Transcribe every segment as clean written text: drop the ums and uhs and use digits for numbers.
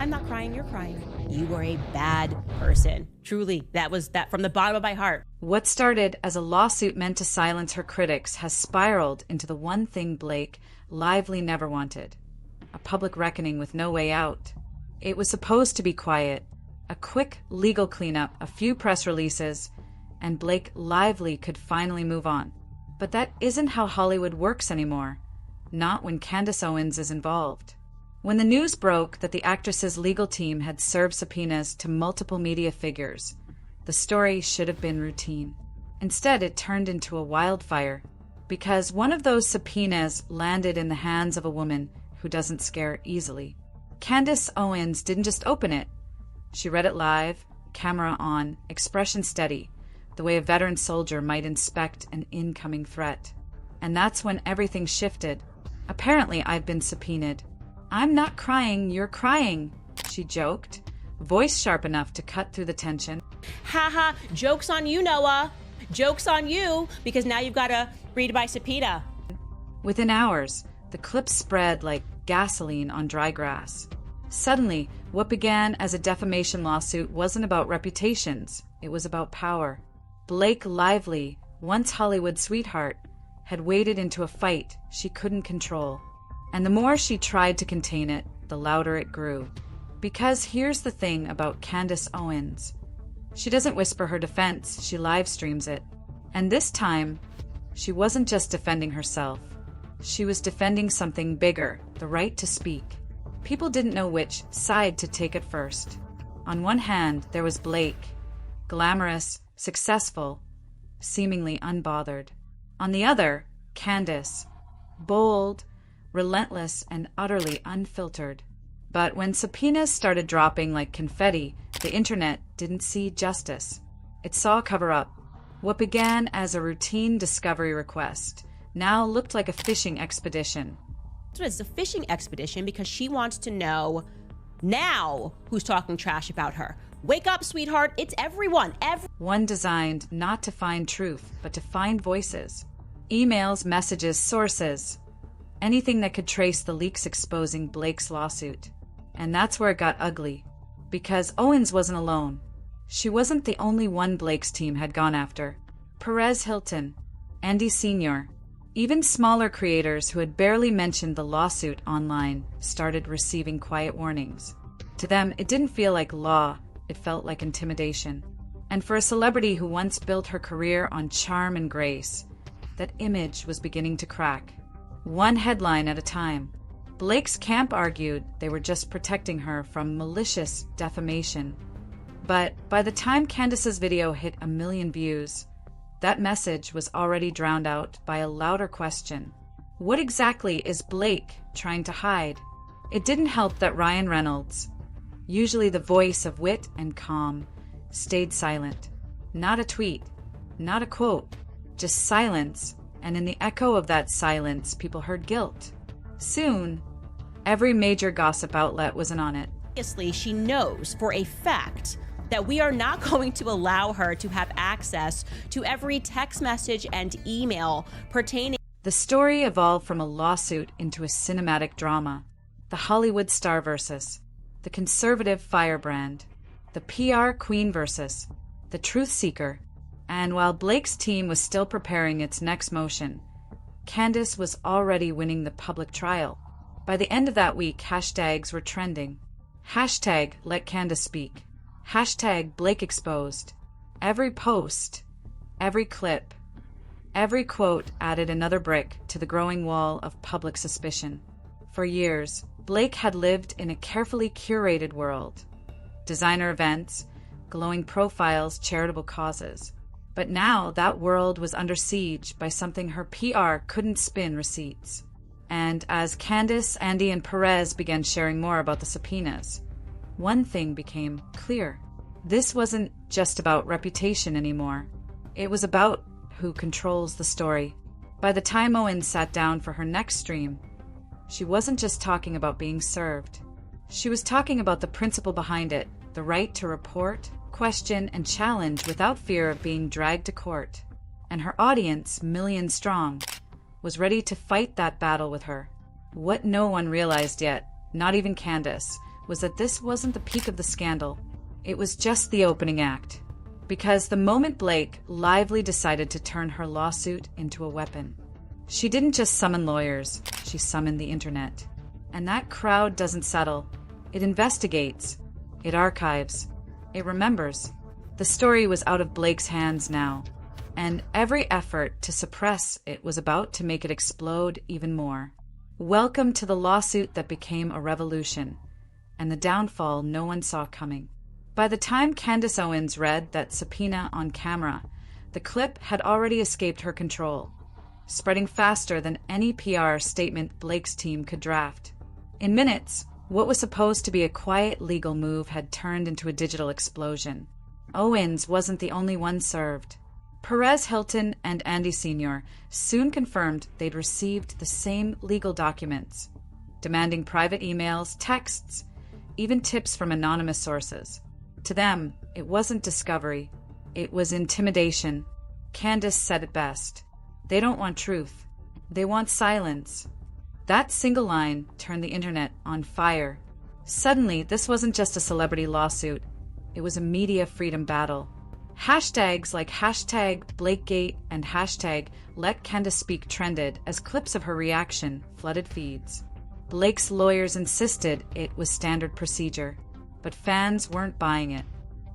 I'm not crying, you're crying. You were a bad person. Truly, that was that from the bottom of my heart. What started as a lawsuit meant to silence her critics has spiraled into the one thing Blake Lively never wanted: a public reckoning with no way out. It was supposed to be quiet, a quick legal cleanup, a few press releases, and Blake Lively could finally move on. But that isn't how Hollywood works anymore. Not when Candace Owens is involved. When the news broke that the actress's legal team had served subpoenas to multiple media figures, the story should have been routine. Instead, it turned into a wildfire, because one of those subpoenas landed in the hands of a woman who doesn't scare easily. Candace Owens didn't just open it. She read it live, camera on, expression steady, the way a veteran soldier might inspect an incoming threat. And that's when everything shifted. Apparently, I've been subpoenaed. I'm not crying, you're crying, she joked, voice sharp enough to cut through the tension. Haha, joke's on you, Noah. Joke's on you, because now you've got to read by subpoena. Within hours, the clip spread like gasoline on dry grass. Suddenly, what began as a defamation lawsuit wasn't about reputations, it was about power. Blake Lively, once Hollywood sweetheart, had waded into a fight she couldn't control. And the more she tried to contain it, the louder it grew. Because here's the thing about Candace Owens. She doesn't whisper her defense, she live streams it. And this time, she wasn't just defending herself. She was defending something bigger, the right to speak. People didn't know which side to take at first. On one hand, there was Blake, glamorous, successful, seemingly unbothered. On the other, Candace, bold, relentless, and utterly unfiltered. But when subpoenas started dropping like confetti, the internet didn't see justice. It saw a cover-up. What began as a routine discovery request now looked like a fishing expedition. So it's a fishing expedition because she wants to know now who's talking trash about her. Wake up, sweetheart. It's everyone. One designed not to find truth, but to find voices. Emails, messages, sources. Anything that could trace the leaks exposing Blake's lawsuit. And that's where it got ugly. Because Owens wasn't alone. She wasn't the only one Blake's team had gone after. Perez Hilton, Andy Signor, even smaller creators who had barely mentioned the lawsuit online started receiving quiet warnings. To them, it didn't feel like law, it felt like intimidation. And for a celebrity who once built her career on charm and grace, that image was beginning to crack. One headline at a time. Blake's camp argued they were just protecting her from malicious defamation. But by the time Candace's video hit 1 million views, that message was already drowned out by a louder question. What exactly is Blake trying to hide? It didn't help that Ryan Reynolds, usually the voice of wit and calm, stayed silent. Not a tweet, not a quote, just silence, and in the echo of that silence, people heard guilt. Soon, every major gossip outlet was in on it. Obviously, she knows for a fact that we are not going to allow her to have access to every text message and email pertaining. The story evolved from a lawsuit into a cinematic drama. The Hollywood star versus the conservative firebrand, the PR queen versus the truth seeker. And while Blake's team was still preparing its next motion, Candace was already winning the public trial. By the end of that week, hashtags were trending. Hashtag let Candace speak. Hashtag Blake exposed. Every post, every clip, every quote added another brick to the growing wall of public suspicion. For years, Blake had lived in a carefully curated world. Designer events, glowing profiles, charitable causes. But now that world was under siege by something her PR couldn't spin receipts. And as Candace, Andy, and Perez began sharing more about the subpoenas, one thing became clear. This wasn't just about reputation anymore. It was about who controls the story. By the time Owens sat down for her next stream, she wasn't just talking about being served. She was talking about the principle behind it, the right to report, question, and challenge without fear of being dragged to court. And her audience, millions strong, was ready to fight that battle with her. What no one realized yet, not even Candace, was that this wasn't the peak of the scandal. It was just the opening act. Because the moment Blake lively decided to turn her lawsuit into a weapon. She didn't just summon lawyers, she summoned the internet. And that crowd doesn't settle. It investigates. It archives. It remembers. The story was out of Blake's hands now, and every effort to suppress it was about to make it explode even more. Welcome to the lawsuit that became a revolution, and the downfall no one saw coming. By the time Candace Owens read that subpoena on camera, the clip had already escaped her control, spreading faster than any PR statement Blake's team could draft. In minutes, what was supposed to be a quiet legal move had turned into a digital explosion. Owens wasn't the only one served. Perez Hilton and Andy Signor soon confirmed they'd received the same legal documents, demanding private emails, texts, even tips from anonymous sources. To them, it wasn't discovery. It was intimidation. Candace said it best. They don't want truth. They want silence. That single line turned the internet on fire. Suddenly, this wasn't just a celebrity lawsuit. It was a media freedom battle. Hashtags like #BlakeGate and #LetCandaceSpeak trended as clips of her reaction flooded feeds. Blake's lawyers insisted it was standard procedure, but fans weren't buying it.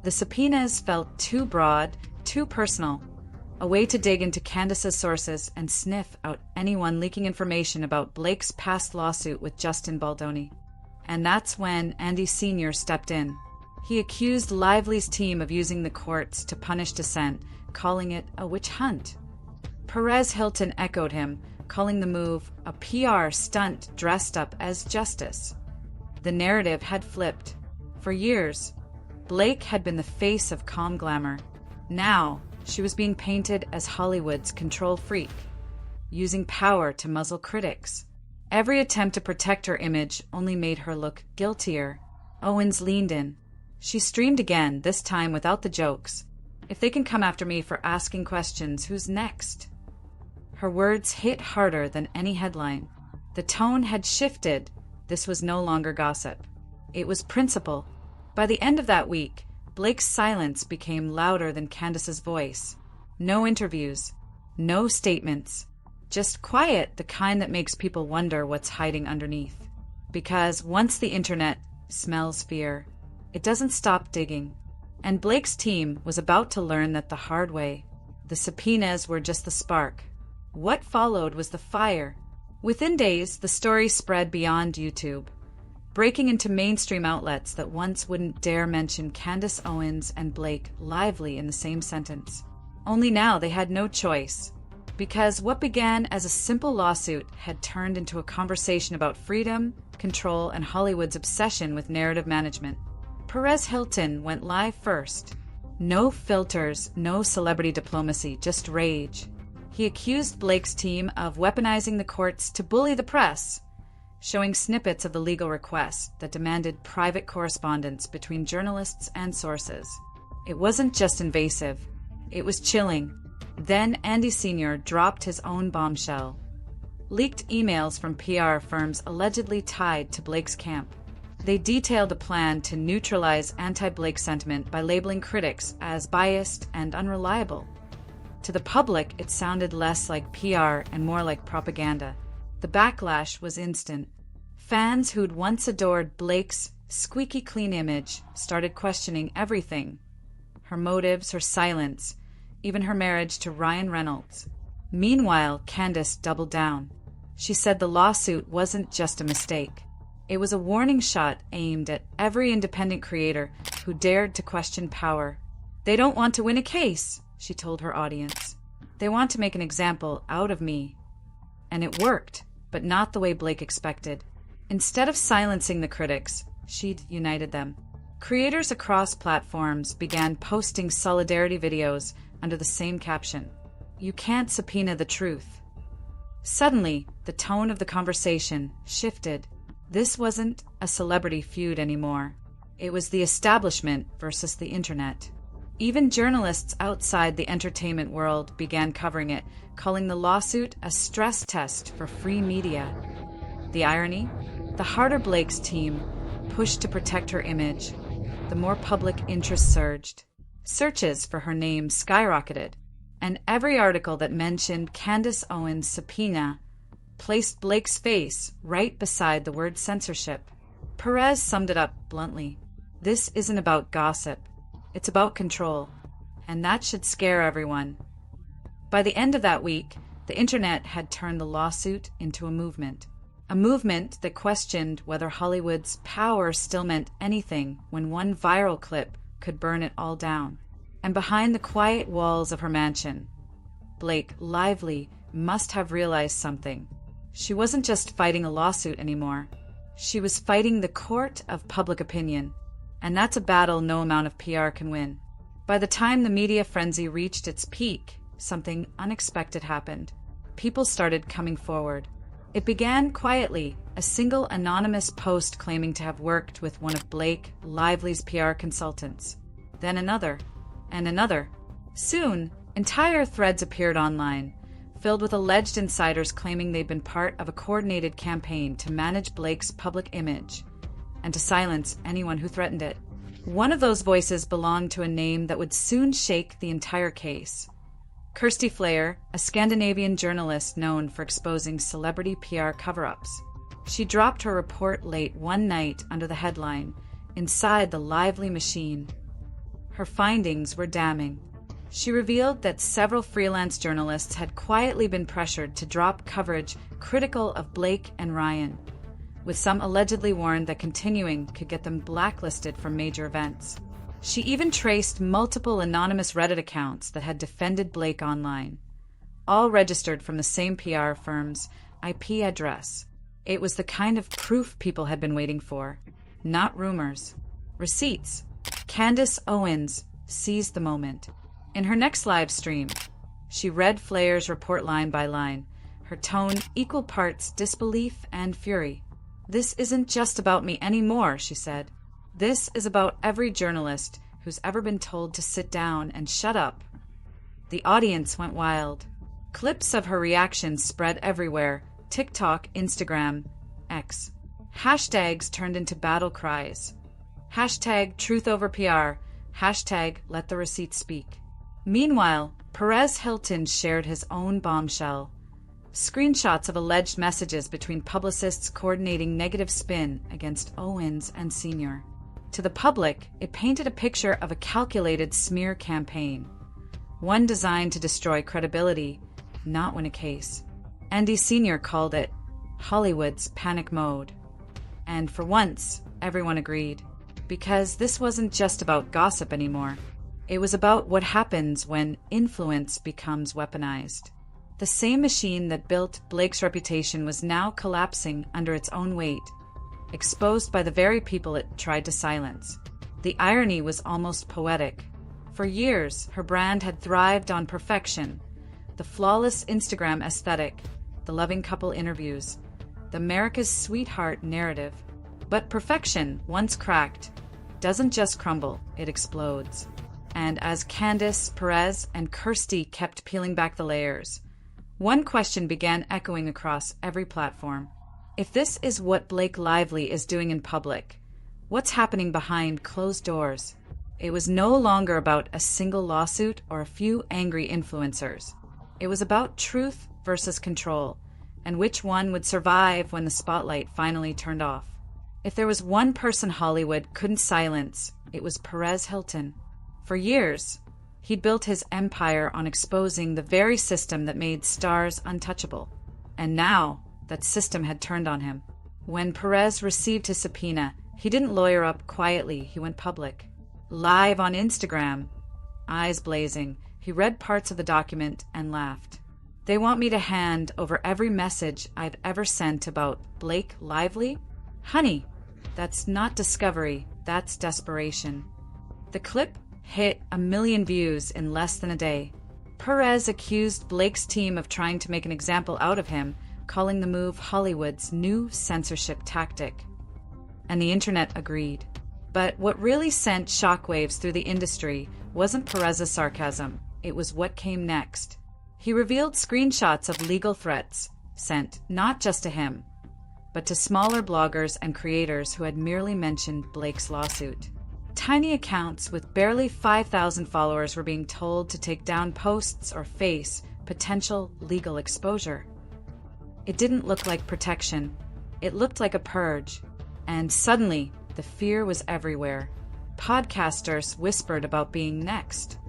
The subpoenas felt too broad, too personal, a way to dig into Candace's sources and sniff out anyone leaking information about Blake's past lawsuit with Justin Baldoni. And that's when Andy Signor stepped in. He accused Lively's team of using the courts to punish dissent, calling it a witch hunt. Perez Hilton echoed him, calling the move a PR stunt dressed up as justice. The narrative had flipped. For years, Blake had been the face of calm glamour. Now, she was being painted as Hollywood's control freak, using power to muzzle critics. Every attempt to protect her image only made her look guiltier. Owens leaned in. She streamed again, this time without the jokes. If they can come after me for asking questions, who's next? Her words hit harder than any headline. The tone had shifted. This was no longer gossip. It was principle. By the end of that week, Blake's silence became louder than Candace's voice. No interviews, no statements, just quiet, the kind that makes people wonder what's hiding underneath. Because once the internet smells fear, it doesn't stop digging. And Blake's team was about to learn that the hard way. The subpoenas were just the spark. What followed was the fire. Within days, the story spread beyond YouTube, breaking into mainstream outlets that once wouldn't dare mention Candace Owens and Blake Lively in the same sentence. Only now they had no choice, because what began as a simple lawsuit had turned into a conversation about freedom, control, and Hollywood's obsession with narrative management. Perez Hilton went live first. No filters, no celebrity diplomacy, just rage. He accused Blake's team of weaponizing the courts to bully the press, showing snippets of the legal request that demanded private correspondence between journalists and sources. It wasn't just invasive, it was chilling. Then Andy Signor dropped his own bombshell. Leaked emails from PR firms allegedly tied to Blake's camp. They detailed a plan to neutralize anti-Blake sentiment by labeling critics as biased and unreliable. To the public, it sounded less like PR and more like propaganda. The backlash was instant. Fans who'd once adored Blake's squeaky clean image started questioning everything. Her motives, her silence, even her marriage to Ryan Reynolds. Meanwhile, Candace doubled down. She said the lawsuit wasn't just a mistake. It was a warning shot aimed at every independent creator who dared to question power. They don't want to win a case, she told her audience. They want to make an example out of me. And it worked, but not the way Blake expected. Instead of silencing the critics, she'd united them. Creators across platforms began posting solidarity videos under the same caption: "You can't subpoena the truth." Suddenly, the tone of the conversation shifted. This wasn't a celebrity feud anymore. It was the establishment versus the internet. Even journalists outside the entertainment world began covering it, calling the lawsuit a stress test for free media. The irony? The harder Blake's team pushed to protect her image, the more public interest surged. Searches for her name skyrocketed, and every article that mentioned Candace Owens' subpoena placed Blake's face right beside the word censorship. Perez summed it up bluntly. This isn't about gossip. It's about control. And that should scare everyone. By the end of that week, the internet had turned the lawsuit into a movement. A movement that questioned whether Hollywood's power still meant anything when one viral clip could burn it all down. And behind the quiet walls of her mansion, Blake Lively must have realized something. She wasn't just fighting a lawsuit anymore. She was fighting the court of public opinion. And that's a battle no amount of PR can win. By the time the media frenzy reached its peak, something unexpected happened. People started coming forward. It began quietly, a single anonymous post claiming to have worked with one of Blake Lively's PR consultants. Then another, and another. Soon, entire threads appeared online, filled with alleged insiders claiming they'd been part of a coordinated campaign to manage Blake's public image and to silence anyone who threatened it. One of those voices belonged to a name that would soon shake the entire case. Kirsty Flair, a Scandinavian journalist known for exposing celebrity PR cover-ups. She dropped her report late one night under the headline, "Inside the Lively Machine." Her findings were damning. She revealed that several freelance journalists had quietly been pressured to drop coverage critical of Blake and Ryan, with some allegedly warned that continuing could get them blacklisted from major events. She even traced multiple anonymous Reddit accounts that had defended Blake online, all registered from the same PR firm's IP address. It was the kind of proof people had been waiting for, not rumors. Receipts. Candace Owens seized the moment. In her next live stream, she read Flair's report line by line, her tone equal parts disbelief and fury. "This isn't just about me anymore," she said. "This is about every journalist who's ever been told to sit down and shut up." The audience went wild. Clips of her reaction spread everywhere: TikTok, Instagram, X. Hashtags turned into battle cries. Hashtag truth over PR. Hashtag let the receipts speak. Meanwhile, Perez Hilton shared his own bombshell. Screenshots of alleged messages between publicists coordinating negative spin against Owens and Signor. To the public, it painted a picture of a calculated smear campaign, one designed to destroy credibility, not win a case. Andy Signor called it Hollywood's panic mode. And for once, everyone agreed. Because this wasn't just about gossip anymore. It was about what happens when influence becomes weaponized. The same machine that built Blake's reputation was now collapsing under its own weight, exposed by the very people it tried to silence. The irony was almost poetic. For years, her brand had thrived on perfection, the flawless Instagram aesthetic, the loving couple interviews, the America's sweetheart narrative. But perfection, once cracked, doesn't just crumble, it explodes. And as Candace, Perez, and Kirsty kept peeling back the layers, one question began echoing across every platform. If this is what Blake Lively is doing in public, what's happening behind closed doors? It was no longer about a single lawsuit or a few angry influencers. It was about truth versus control, and which one would survive when the spotlight finally turned off. If there was one person Hollywood couldn't silence, it was Perez Hilton. For years, he'd built his empire on exposing the very system that made stars untouchable. And now, that system had turned on him. When Perez received his subpoena, he didn't lawyer up quietly, he went public. Live on Instagram, eyes blazing, he read parts of the document and laughed. "They want me to hand over every message I've ever sent about Blake Lively? Honey, that's not discovery, that's desperation." The clip hit 1 million views in less than a day. Perez accused Blake's team of trying to make an example out of him, calling the move Hollywood's new censorship tactic. And the internet agreed. But what really sent shockwaves through the industry wasn't Perez's sarcasm, it was what came next. He revealed screenshots of legal threats, sent not just to him, but to smaller bloggers and creators who had merely mentioned Blake's lawsuit. Tiny accounts with barely 5,000 followers were being told to take down posts or face potential legal exposure. It didn't look like protection. It looked like a purge. And suddenly, the fear was everywhere. Podcasters whispered about being next.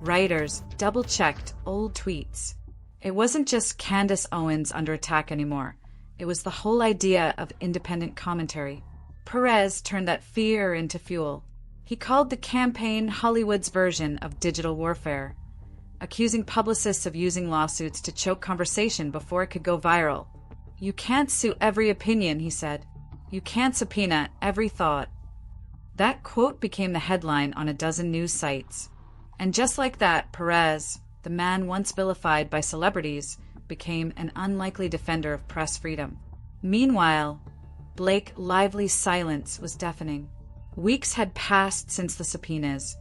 Writers double-checked old tweets. It wasn't just Candace Owens under attack anymore. It was the whole idea of independent commentary. Perez turned that fear into fuel. He called the campaign Hollywood's version of digital warfare, accusing publicists of using lawsuits to choke conversation before it could go viral. "You can't sue every opinion," he said. "You can't subpoena every thought." That quote became the headline on a dozen news sites. And just like that, Perez, the man once vilified by celebrities, became an unlikely defender of press freedom. Meanwhile, Blake Lively's silence was deafening. Weeks had passed since the subpoenas,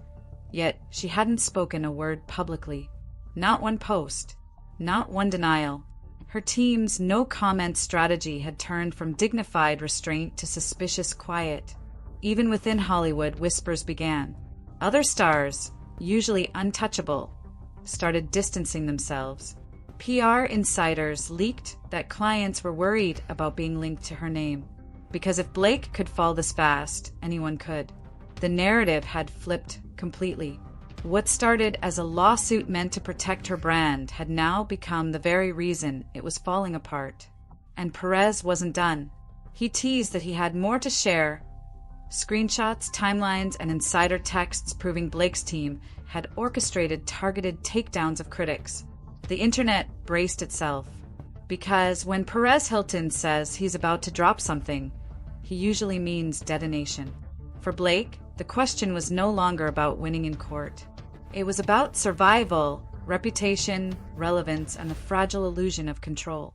yet she hadn't spoken a word publicly. Not one post, not one denial. Her team's no-comment strategy had turned from dignified restraint to suspicious quiet. Even within Hollywood, whispers began. Other stars, usually untouchable, started distancing themselves. PR insiders leaked that clients were worried about being linked to her name. Because if Blake could fall this fast, anyone could. The narrative had flipped completely. What started as a lawsuit meant to protect her brand had now become the very reason it was falling apart. And Perez wasn't done. He teased that he had more to share. Screenshots, timelines, and insider texts proving Blake's team had orchestrated targeted takedowns of critics. The internet braced itself. Because when Perez Hilton says he's about to drop something, he usually means detonation. For Blake, the question was no longer about winning in court. It was about survival, reputation, relevance, and the fragile illusion of control.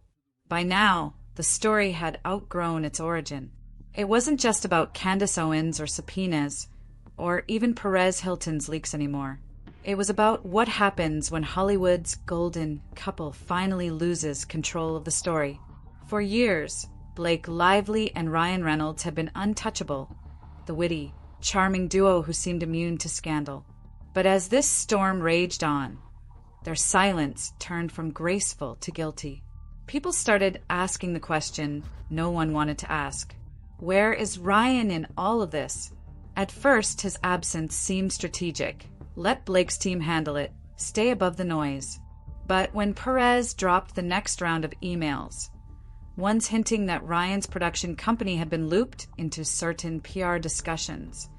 By now, the story had outgrown its origin. It wasn't just about Candace Owens or subpoenas, or even Perez Hilton's leaks anymore. It was about what happens when Hollywood's golden couple finally loses control of the story. For years, Blake Lively and Ryan Reynolds had been untouchable, the witty, charming duo who seemed immune to scandal. But as this storm raged on, their silence turned from graceful to guilty. People started asking the question no one wanted to ask. Where is Ryan in all of this? At first, his absence seemed strategic. Let Blake's team handle it. Stay above the noise. But when Perez dropped the next round of emails, ones hinting that Ryan's production company had been looped into certain PR discussions,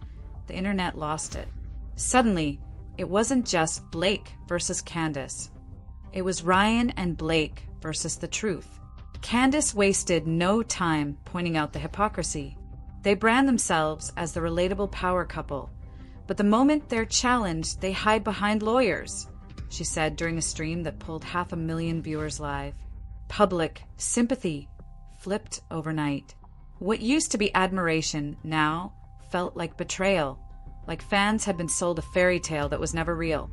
the internet lost it. Suddenly, it wasn't just Blake versus Candace. It was Ryan and Blake versus the truth. Candace wasted no time pointing out the hypocrisy. They brand themselves as the relatable power couple, but the moment they're challenged, they hide behind lawyers, she said during a stream that pulled 500,000 viewers live. Public sympathy flipped overnight. What used to be admiration now felt like betrayal, like fans had been sold a fairy tale that was never real.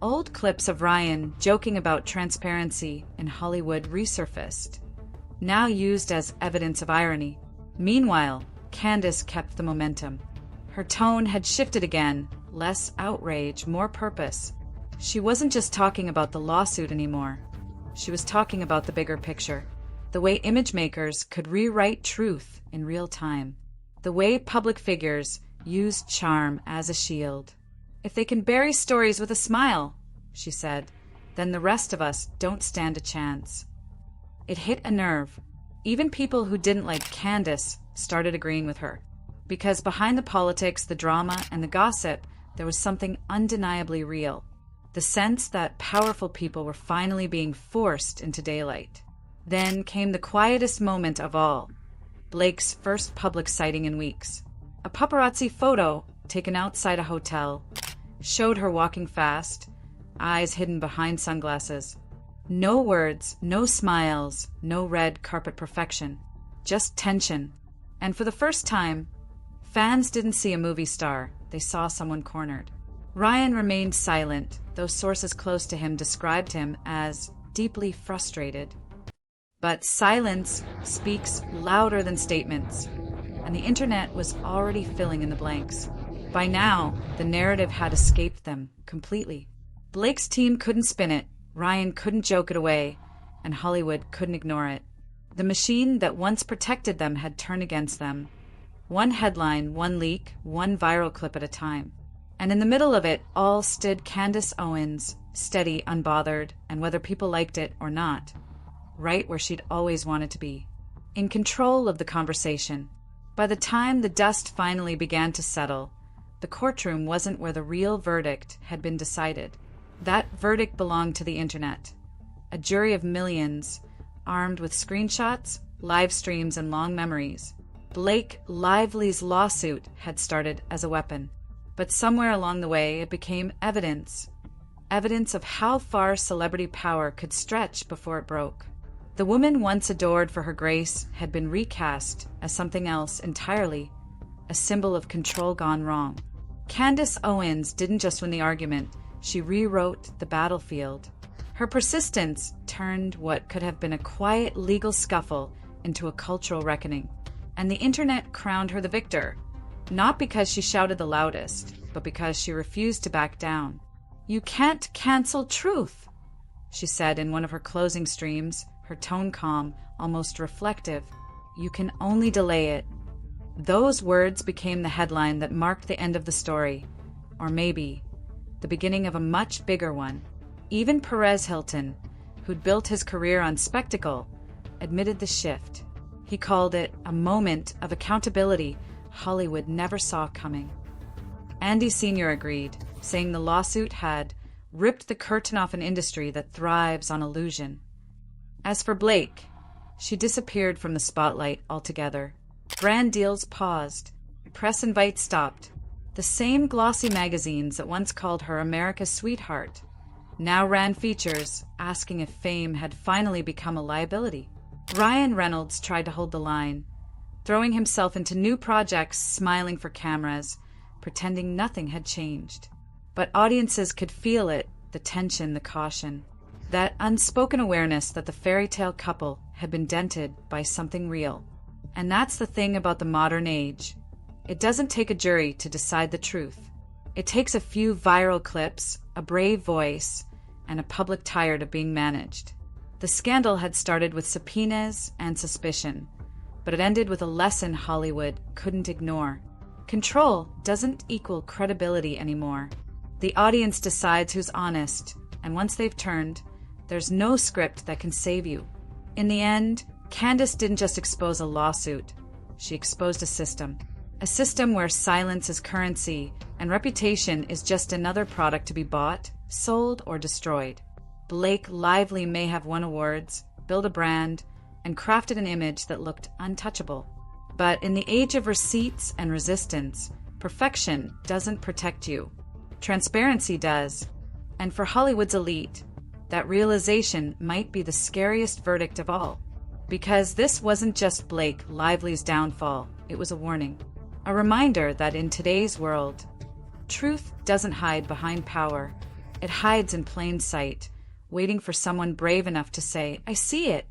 Old clips of Ryan joking about transparency in Hollywood resurfaced, now used as evidence of irony. Meanwhile, Candace kept the momentum. Her tone had shifted again, less outrage, more purpose. She wasn't just talking about the lawsuit anymore. She was talking about the bigger picture. The way image makers could rewrite truth in real time. The way public figures use charm as a shield. If they can bury stories with a smile, she said, then the rest of us don't stand a chance. It hit a nerve. Even people who didn't like Candace started agreeing with her. Because behind the politics, the drama, and the gossip, there was something undeniably real. The sense that powerful people were finally being forced into daylight. Then came the quietest moment of all, Blake's first public sighting in weeks. A paparazzi photo taken outside a hotel showed her walking fast, eyes hidden behind sunglasses. No words, no smiles, no red carpet perfection, just tension. And for the first time, fans didn't see a movie star, they saw someone cornered. Ryan remained silent, though sources close to him described him as deeply frustrated. But silence speaks louder than statements, and the internet was already filling in the blanks. By now, the narrative had escaped them completely. Blake's team couldn't spin it, Ryan couldn't joke it away, and Hollywood couldn't ignore it. The machine that once protected them had turned against them. One headline, one leak, one viral clip at a time. And in the middle of it all stood Candace Owens, steady, unbothered, and whether people liked it or not, right where she'd always wanted to be, in control of the conversation. By the time the dust finally began to settle, the courtroom wasn't where the real verdict had been decided. That verdict belonged to the internet, a jury of millions, armed with screenshots, live streams, and long memories. Blake Lively's lawsuit had started as a weapon, but somewhere along the way it became evidence of how far celebrity power could stretch before it broke. The woman once adored for her grace had been recast as something else entirely, a symbol of control gone wrong. Candace Owens didn't just win the argument, she rewrote the battlefield. Her persistence turned what could have been a quiet legal scuffle into a cultural reckoning. And the internet crowned her the victor, not because she shouted the loudest, but because she refused to back down. "You can't cancel truth," she said in one of her closing streams, her tone calm, almost reflective. "You can only delay it." Those words became the headline that marked the end of the story, or maybe the beginning of a much bigger one. Even Perez Hilton, who'd built his career on spectacle, admitted the shift. He called it a moment of accountability Hollywood never saw coming. Andy Signor agreed, saying the lawsuit had ripped the curtain off an industry that thrives on illusion. As for Blake, she disappeared from the spotlight altogether. Brand deals paused. Press invites stopped. The same glossy magazines that once called her America's sweetheart now ran features asking if fame had finally become a liability. Ryan Reynolds tried to hold the line, throwing himself into new projects, smiling for cameras, pretending nothing had changed. But audiences could feel it, the tension, the caution, that unspoken awareness that the fairy tale couple had been dented by something real. And that's the thing about the modern age. It doesn't take a jury to decide the truth. It takes a few viral clips, a brave voice, and a public tired of being managed. The scandal had started with subpoenas and suspicion, but it ended with a lesson Hollywood couldn't ignore. Control doesn't equal credibility anymore. The audience decides who's honest, and once they've turned, there's no script that can save you. In the end, Candace didn't just expose a lawsuit, she exposed a system where silence is currency and reputation is just another product to be bought, sold, or destroyed. Blake Lively may have won awards, built a brand, and crafted an image that looked untouchable. But in the age of receipts and resistance, perfection doesn't protect you. Transparency does. And for Hollywood's elite, that realization might be the scariest verdict of all. Because this wasn't just Blake Lively's downfall, it was a warning. A reminder that in today's world, truth doesn't hide behind power. It hides in plain sight, waiting for someone brave enough to say, "I see it.